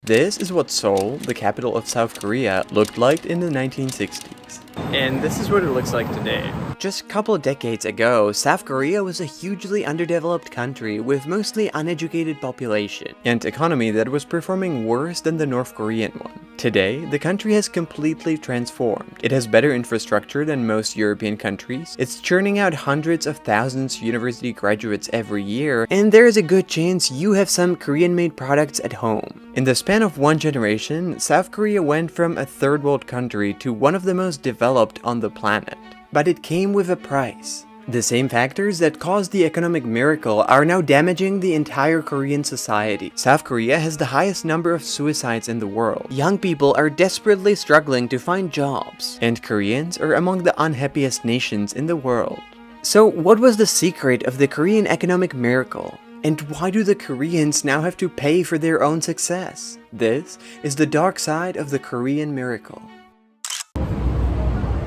This is what Seoul, the capital of South Korea, looked like in the 1960s. And this is what it looks like today. Just a couple of decades ago, South Korea was a hugely underdeveloped country with mostly uneducated population, and economy that was performing worse than the North Korean one. Today, the country has completely transformed. It has better infrastructure than most European countries, it's churning out hundreds of thousands of university graduates every year, and there is a good chance you have some Korean-made products at home. In the span of one generation, South Korea went from a third world country to one of the most developed on the planet. But it came with a price. The same factors that caused the economic miracle are now damaging the entire Korean society. South Korea has the highest number of suicides in the world. Young people are desperately struggling to find jobs. And Koreans are among the unhappiest nations in the world. So what was the secret of the Korean economic miracle? And why do the Koreans now have to pay for their own success? This is the dark side of the Korean miracle.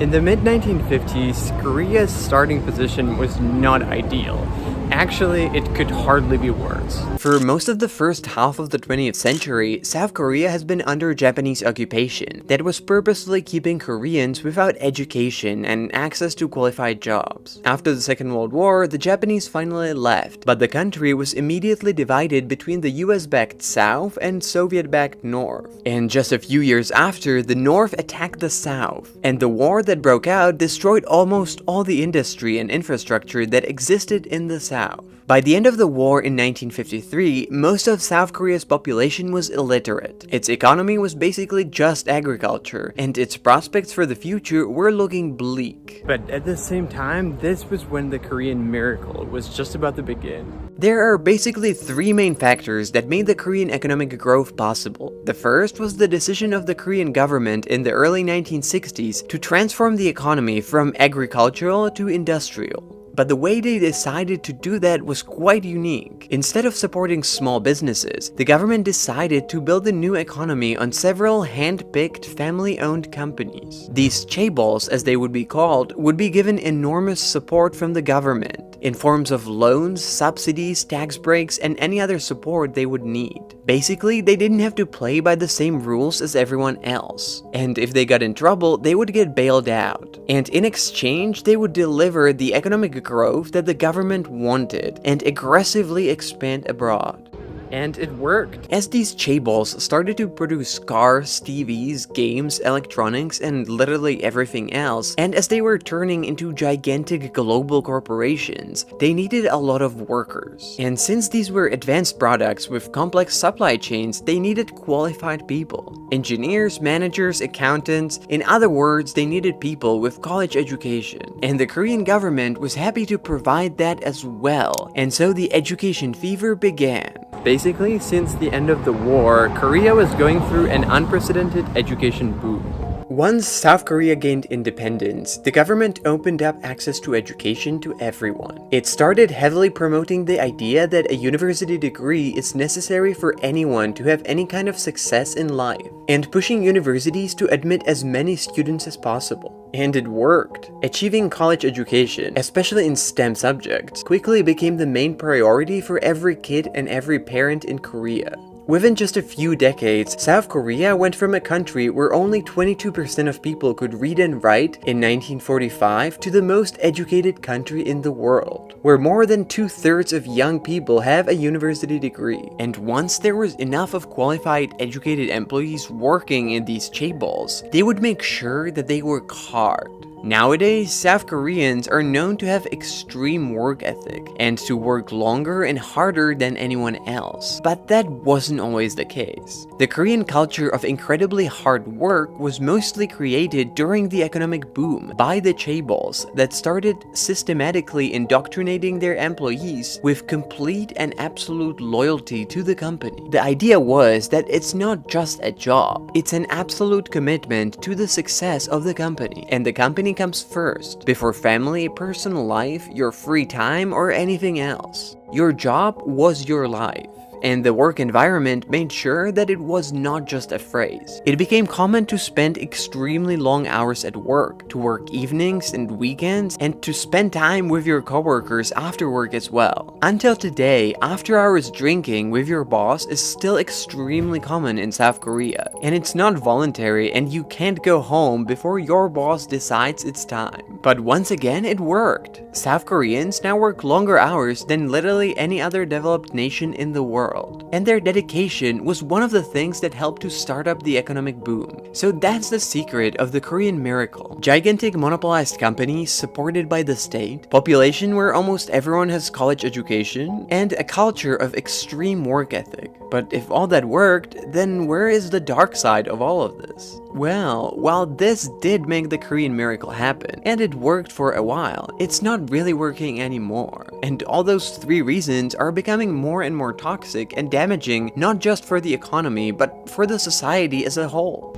In the mid-1950s, Korea's starting position was not ideal. Actually, it could hardly be worse. For most of the first half of the 20th century, South Korea has been under Japanese occupation that was purposely keeping Koreans without education and access to qualified jobs. After the Second World War, the Japanese finally left, but the country was immediately divided between the US-backed South and Soviet-backed North. And just a few years after, the North attacked the South, and the war that broke out destroyed almost all the industry and infrastructure that existed in the South. By the end of the war in 1953, most of South Korea's population was illiterate. Its economy was basically just agriculture, and its prospects for the future were looking bleak. But at the same time, this was when the Korean miracle was just about to begin. There are basically three main factors that made the Korean economic growth possible. The first was the decision of the Korean government in the early 1960s to transform the economy from agricultural to industrial. But the way they decided to do that was quite unique. Instead of supporting small businesses, the government decided to build a new economy on several hand-picked family-owned companies. These chaebols, as they would be called, would be given enormous support from the government in forms of loans, subsidies, tax breaks, and any other support they would need. Basically, they didn't have to play by the same rules as everyone else. And if they got in trouble, they would get bailed out. And in exchange, they would deliver the economic growth that the government wanted and aggressively expand abroad. And it worked. As these chaebols started to produce cars, TVs, games, electronics, and literally everything else, and as they were turning into gigantic global corporations, they needed a lot of workers. And since these were advanced products with complex supply chains, they needed qualified people. Engineers, managers, accountants, in other words, they needed people with college education. And the Korean government was happy to provide that as well, and so the education fever began. Basically, since the end of the war, Korea was going through an unprecedented education boom. Once South Korea gained independence, the government opened up access to education to everyone. It started heavily promoting the idea that a university degree is necessary for anyone to have any kind of success in life, and pushing universities to admit as many students as possible. And it worked. Achieving college education, especially in STEM subjects, quickly became the main priority for every kid and every parent in Korea. Within just a few decades, South Korea went from a country where only 22% of people could read and write in 1945 to the most educated country in the world, where more than 2/3 of young people have a university degree. And once there was enough of qualified educated employees working in these chaebols, they would make sure that they work hard. Nowadays, South Koreans are known to have extreme work ethic and to work longer and harder than anyone else. But that wasn't always the case. The Korean culture of incredibly hard work was mostly created during the economic boom by the chaebols that started systematically indoctrinating their employees with complete and absolute loyalty to the company. The idea was that it's not just a job, it's an absolute commitment to the success of the company, and the company comes first, before family, personal life, your free time, or anything else. Your job was your life. and the work environment made sure that it was not just a phrase. It became common to spend extremely long hours at work, to work evenings and weekends, and to spend time with your coworkers after work as well. Until today, after-hours drinking with your boss is still extremely common in South Korea, and it's not voluntary and you can't go home before your boss decides it's time. But once again, it worked. South Koreans now work longer hours than literally any other developed nation in the world, and their dedication was one of the things that helped to start up the economic boom. So that's the secret of the Korean miracle. Gigantic monopolized companies supported by the state, population where almost everyone has college education, and a culture of extreme work ethic. But if all that worked, then where is the dark side of all of this? Well, while this did make the Korean miracle happen, and it worked for a while, it's not really working anymore. And all those three reasons are becoming more and more toxic and damaging, not just for the economy, but for the society as a whole.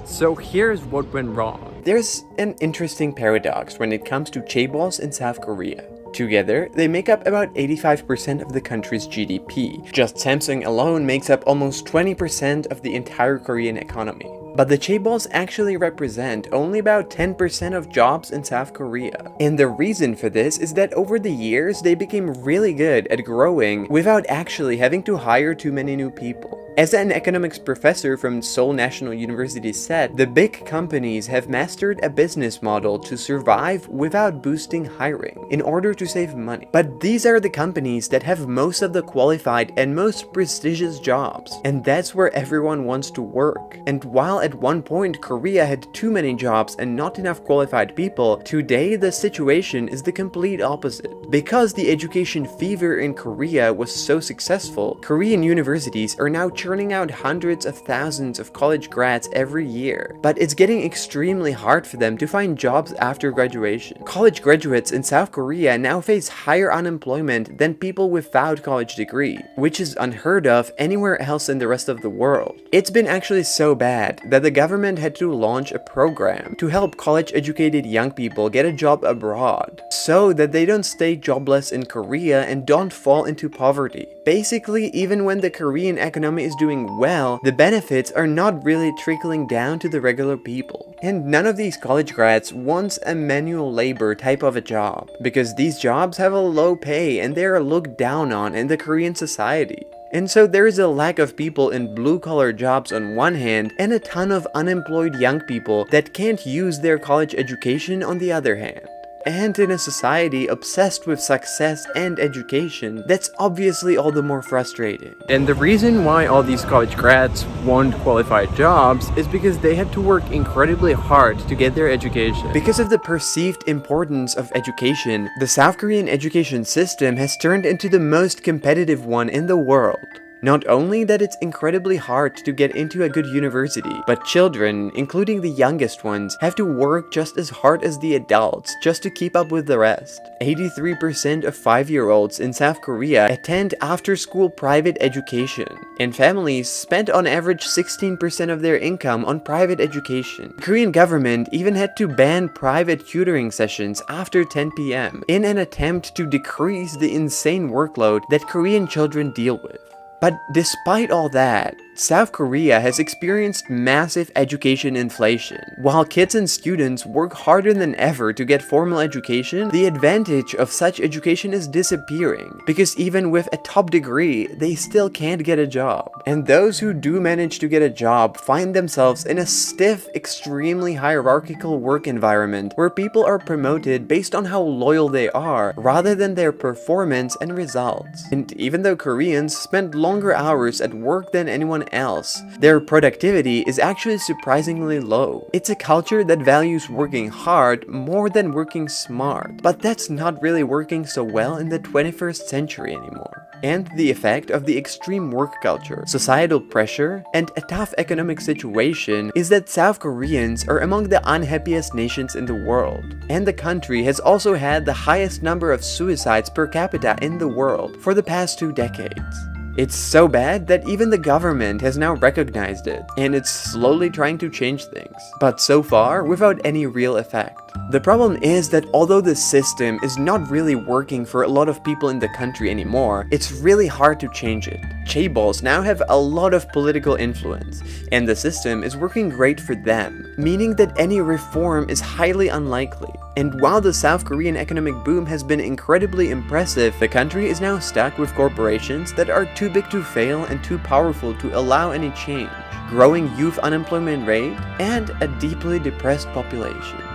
So here's what went wrong. There's an interesting paradox when it comes to chaebols in South Korea. Together, they make up about 85% of the country's GDP. Just Samsung alone makes up almost 20% of the entire Korean economy. But the chaebols actually represent only about 10% of jobs in South Korea. And the reason for this is that over the years, they became really good at growing without actually having to hire too many new people. As an economics professor from Seoul National University said, the big companies have mastered a business model to survive without boosting hiring in order to save money. But these are the companies that have most of the qualified and most prestigious jobs, and that's where everyone wants to work. And while at one point Korea had too many jobs and not enough qualified people, today the situation is the complete opposite. Because the education fever in Korea was so successful, Korean universities are now churning out hundreds of thousands of college grads every year. But it's getting extremely hard for them to find jobs after graduation. College graduates in South Korea now face higher unemployment than people without college degree, which is unheard of anywhere else in the rest of the world. It's been actually so bad that the government had to launch a program to help college-educated young people get a job abroad, so that they don't stay jobless in Korea and don't fall into poverty. Basically, even when the Korean economy is doing well, the benefits are not really trickling down to the regular people. And none of these college grads wants a manual labor type of a job, because these jobs have a low pay and they are looked down on in the Korean society. And so there is a lack of people in blue-collar jobs on one hand, and a ton of unemployed young people that can't use their college education on the other hand. And in a society obsessed with success and education, that's obviously all the more frustrating. And the reason why all these college grads want qualified jobs is because they had to work incredibly hard to get their education. Because of the perceived importance of education, the South Korean education system has turned into the most competitive one in the world. Not only that it's incredibly hard to get into a good university, but children, including the youngest ones, have to work just as hard as the adults just to keep up with the rest. 83% of 5-year-olds in South Korea attend after-school private education, and families spend on average 16% of their income on private education. The Korean government even had to ban private tutoring sessions after 10 p.m. in an attempt to decrease the insane workload that Korean children deal with. But despite all that, South Korea has experienced massive education inflation. While kids and students work harder than ever to get formal education, the advantage of such education is disappearing, because even with a top degree, they still can't get a job. And those who do manage to get a job find themselves in a stiff, extremely hierarchical work environment where people are promoted based on how loyal they are, rather than their performance and results. And even though Koreans spend longer hours at work than anyone else, their productivity is actually surprisingly low. It's a culture that values working hard more than working smart, but that's not really working so well in the 21st century anymore. And the effect of the extreme work culture, societal pressure, and a tough economic situation is that South Koreans are among the unhappiest nations in the world. And the country has also had the highest number of suicides per capita in the world for the past 2 decades. It's so bad that even the government has now recognized it, and it's slowly trying to change things, but so far without any real effect. The problem is that although the system is not really working for a lot of people in the country anymore, it's really hard to change it. Chaebols now have a lot of political influence, and the system is working great for them, meaning that any reform is highly unlikely. And while the South Korean economic boom has been incredibly impressive, the country is now stuck with corporations that are too big to fail and too powerful to allow any change, growing youth unemployment rate, and a deeply depressed population.